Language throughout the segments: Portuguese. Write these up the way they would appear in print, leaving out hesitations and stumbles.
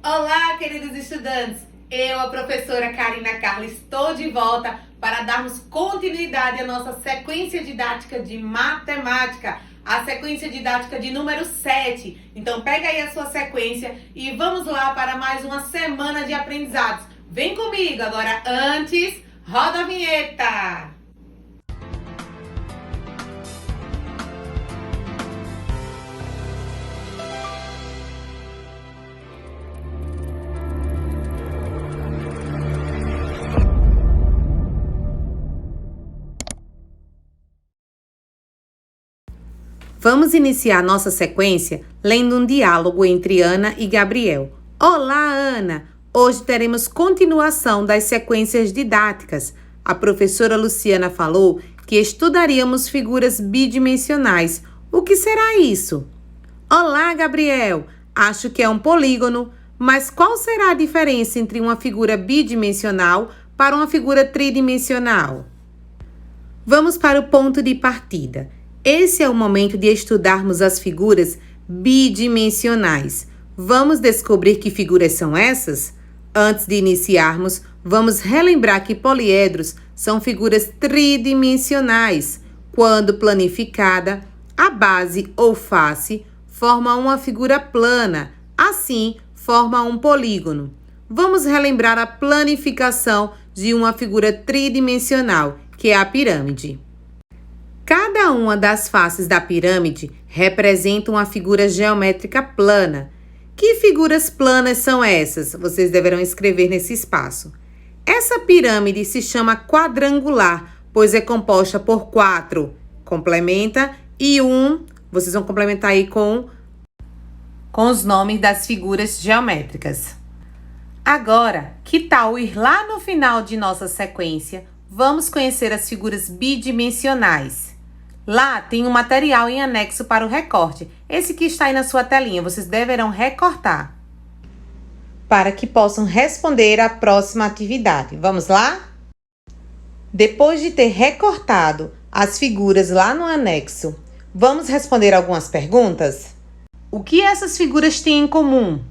Olá, queridos estudantes! Eu, a professora Karina Carla, estou de volta para darmos continuidade à nossa sequência didática de matemática, a sequência didática de número 7. Então, pega aí a sua sequência e vamos lá para mais uma semana de aprendizados. Vem comigo! Agora, antes, roda a vinheta! Vamos iniciar nossa sequência lendo um diálogo entre Ana e Gabriel. Olá, Ana! Hoje teremos continuação das sequências didáticas. A professora Luciana falou que estudaríamos figuras bidimensionais. O que será isso? Olá, Gabriel! Acho que é um polígono, mas qual será a diferença entre uma figura bidimensional para uma figura tridimensional? Vamos para o ponto de partida. Esse é o momento de estudarmos as figuras bidimensionais. Vamos descobrir que figuras são essas? Antes de iniciarmos, vamos relembrar que poliedros são figuras tridimensionais. Quando planificada, a base ou face forma uma figura plana, assim forma um polígono. Vamos relembrar a planificação de uma figura tridimensional, que é a pirâmide. Cada uma das faces da pirâmide representa uma figura geométrica plana. Que figuras planas são essas? Vocês deverão escrever nesse espaço. Essa pirâmide se chama quadrangular, pois é composta por 4. Complementa e 1. Vocês vão complementar aí com os nomes das figuras geométricas. Agora, que tal ir lá no final de nossa sequência? Vamos conhecer as figuras bidimensionais. Lá tem um material em anexo para o recorte. Esse que está aí na sua telinha, vocês deverão recortar para que possam responder à próxima atividade. Vamos lá? Depois de ter recortado as figuras lá no anexo, vamos responder algumas perguntas? O que essas figuras têm em comum?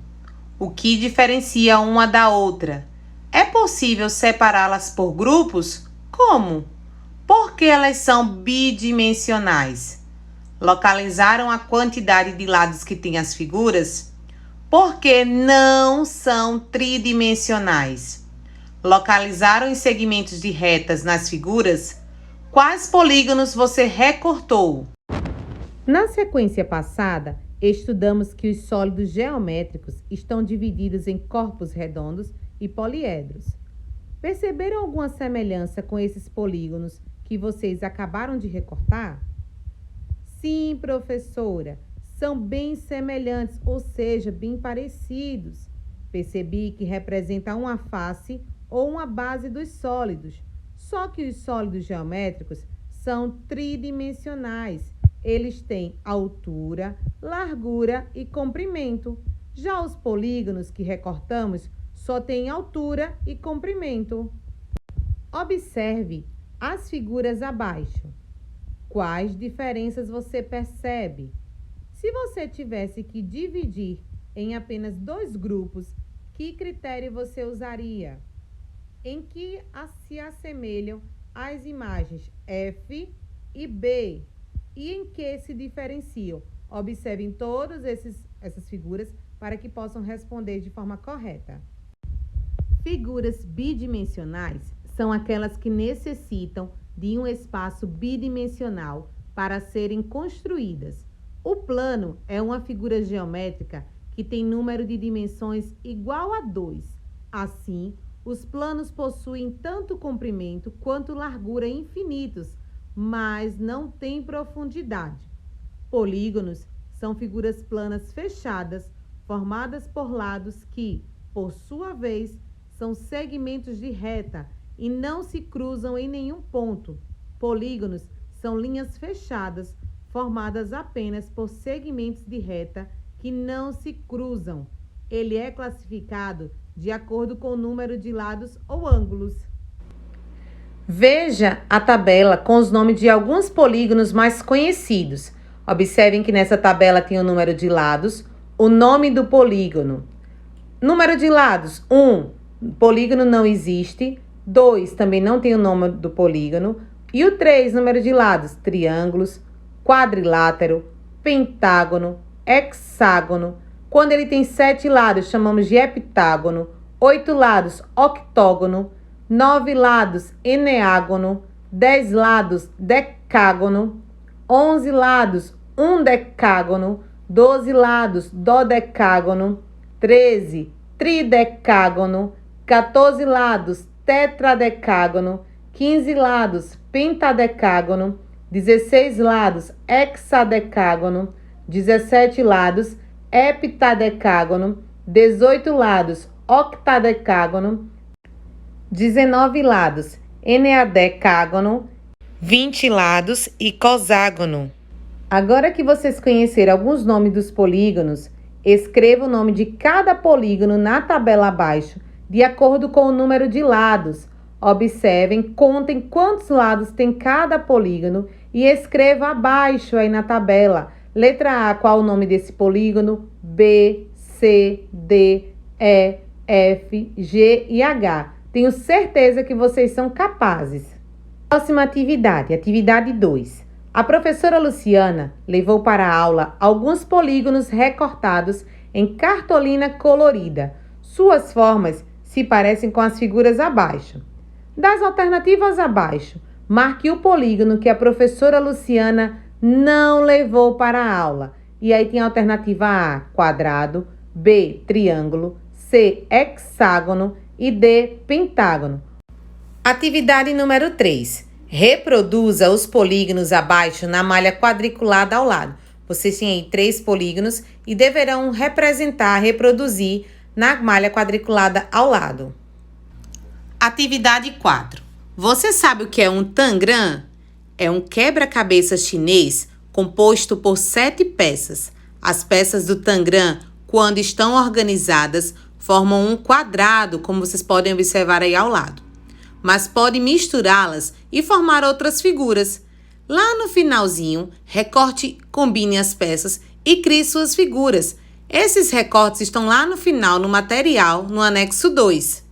O que diferencia uma da outra? É possível separá-las por grupos? Como? Por que elas são bidimensionais? Localizaram a quantidade de lados que têm as figuras? Por que não são tridimensionais? Localizaram os segmentos de retas nas figuras? Quais polígonos você recortou? Na sequência passada, estudamos que os sólidos geométricos estão divididos em corpos redondos e poliedros. Perceberam alguma semelhança com esses polígonos que vocês acabaram de recortar? Sim, professora, são bem semelhantes, ou seja, bem parecidos. Percebi que representa uma face ou uma base dos sólidos, só que os sólidos geométricos são tridimensionais. Eles têm altura, largura e comprimento. Já os polígonos que recortamos só têm altura e comprimento. Observe as figuras abaixo. Quais diferenças você percebe? Se você tivesse que dividir em apenas 2 grupos, que critério você usaria? Em que se assemelham as imagens F e B? E em que se diferenciam? Observem todas essas figuras para que possam responder de forma correta. Figuras bidimensionais são aquelas que necessitam de um espaço bidimensional para serem construídas. O plano é uma figura geométrica que tem número de dimensões igual a 2. Assim, os planos possuem tanto comprimento quanto largura infinitos, mas não têm profundidade. Polígonos são figuras planas fechadas, formadas por lados que, por sua vez, são segmentos de reta e não se cruzam em nenhum ponto. Polígonos são linhas fechadas, formadas apenas por segmentos de reta que não se cruzam. Ele é classificado de acordo com o número de lados ou ângulos. Veja a tabela com os nomes de alguns polígonos mais conhecidos. Observem que nessa tabela tem o número de lados, o nome do polígono. Número de lados, 1. Polígono não existe. 2. Também não tem o nome do polígono. E o 3, número de lados, triângulos, quadrilátero, pentágono, hexágono. Quando ele tem 7 lados, chamamos de heptágono. 8 lados, octógono. 9 lados, eneágono. 10 lados, decágono. 11 lados, undecágono. 12 lados, dodecágono. 13, tridecágono. 14 lados, tetradecágono. 15 lados, pentadecágono. 16 lados, hexadecágono. 17 lados, heptadecágono. 18 lados, octadecágono. 19 lados, eneadecágono. 20 lados, icoságono. Agora que vocês conheceram alguns nomes dos polígonos, escreva o nome de cada polígono na tabela abaixo, de acordo com o número de lados. Observem, contem quantos lados tem cada polígono e escreva abaixo aí na tabela. Letra A, qual o nome desse polígono? B, C, D, E, F, G e H. Tenho certeza que vocês são capazes. Próxima atividade, atividade 2. A professora Luciana levou para a aula alguns polígonos recortados em cartolina colorida. Suas formas se parecem com as figuras abaixo. Das alternativas abaixo, marque o polígono que a professora Luciana não levou para a aula. E aí tem a alternativa A, quadrado, B, triângulo, C, hexágono e D, pentágono. Atividade número 3. Reproduza os polígonos abaixo na malha quadriculada ao lado. Vocês têm aí 3 polígonos e deverão reproduzir na malha quadriculada ao lado. Atividade 4. Você sabe o que é um tangram? É um quebra-cabeça chinês composto por 7 peças. As peças do tangram, quando estão organizadas, formam um quadrado, como vocês podem observar aí ao lado. Mas pode misturá-las e formar outras figuras. Lá no finalzinho, recorte, combine as peças e crie suas figuras. Esses recortes estão lá no final, no material, no anexo 2.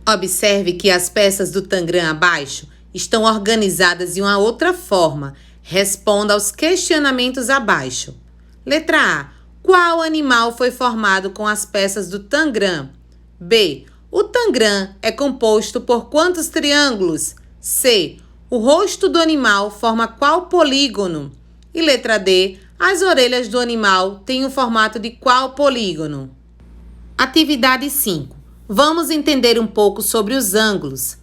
Observe que as peças do tangram abaixo estão organizadas de uma outra forma. Responda aos questionamentos abaixo. Letra A. Qual animal foi formado com as peças do tangram? B. O tangram é composto por quantos triângulos? C. O rosto do animal forma qual polígono? E letra D. As orelhas do animal têm o formato de qual polígono? Atividade 5. Vamos entender um pouco sobre os ângulos.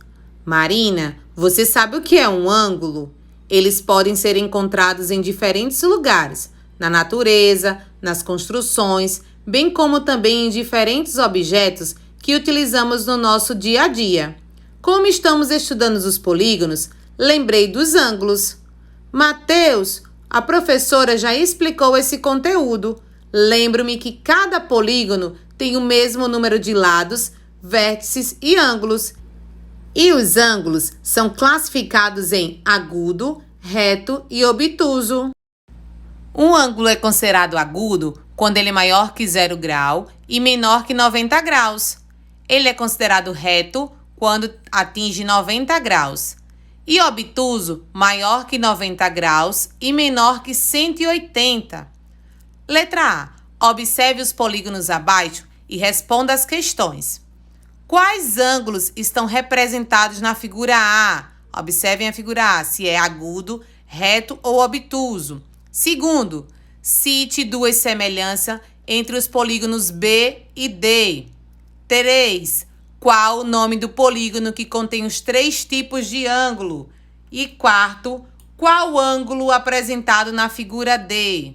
Marina, você sabe o que é um ângulo? Eles podem ser encontrados em diferentes lugares, na natureza, nas construções, bem como também em diferentes objetos que utilizamos no nosso dia a dia. Como estamos estudando os polígonos, lembrei dos ângulos. Mateus, a professora já explicou esse conteúdo. Lembro-me que cada polígono tem o mesmo número de lados, vértices e ângulos. E os ângulos são classificados em agudo, reto e obtuso. Um ângulo é considerado agudo quando ele é maior que 0 grau e menor que 90 graus. Ele é considerado reto quando atinge 90 graus. E obtuso, maior que 90 graus e menor que 180. Letra A. Observe os polígonos abaixo e responda as questões. Quais ângulos estão representados na figura A? Observem a figura A, se é agudo, reto ou obtuso. Segundo, cite 2 semelhanças entre os polígonos B e D. 3. Qual o nome do polígono que contém os 3 tipos de ângulo? E quarto, qual ângulo apresentado na figura D?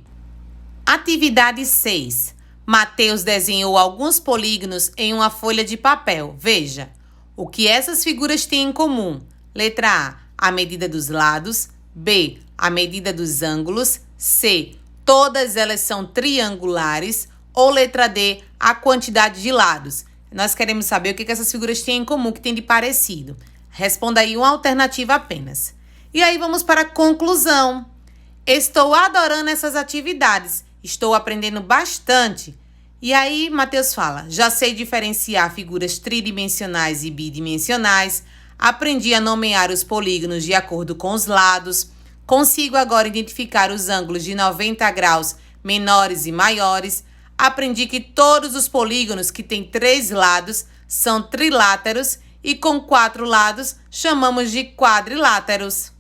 Atividade 6. Mateus desenhou alguns polígonos em uma folha de papel. Veja, o que essas figuras têm em comum? Letra A, a medida dos lados. B, a medida dos ângulos. C, todas elas são triangulares. Ou letra D, a quantidade de lados. Nós queremos saber o que essas figuras têm em comum, que tem de parecido. Responda aí uma alternativa apenas. E aí vamos para a conclusão. Estou adorando essas atividades. Estou aprendendo bastante. E aí, Matheus fala: já sei diferenciar figuras tridimensionais e bidimensionais, aprendi a nomear os polígonos de acordo com os lados, consigo agora identificar os ângulos de 90 graus menores e maiores, aprendi que todos os polígonos que têm 3 lados são triláteros e com 4 lados chamamos de quadriláteros.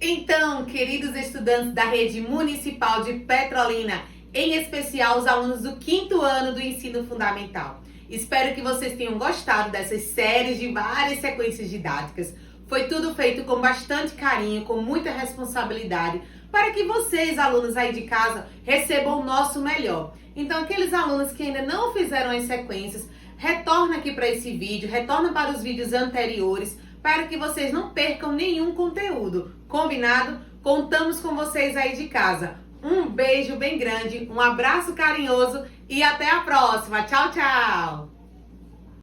Então, queridos estudantes da Rede Municipal de Petrolina, em especial os alunos do 5º ano do ensino fundamental, espero que vocês tenham gostado dessas séries de várias sequências didáticas. Foi tudo feito com bastante carinho, com muita responsabilidade, para que vocês, alunos aí de casa, recebam o nosso melhor. Então, aqueles alunos que ainda não fizeram as sequências, retorna aqui para esse vídeo, retorna para os vídeos anteriores, para que vocês não percam nenhum conteúdo. Combinado? Contamos com vocês aí de casa. Um beijo bem grande, um abraço carinhoso e até a próxima. Tchau, tchau!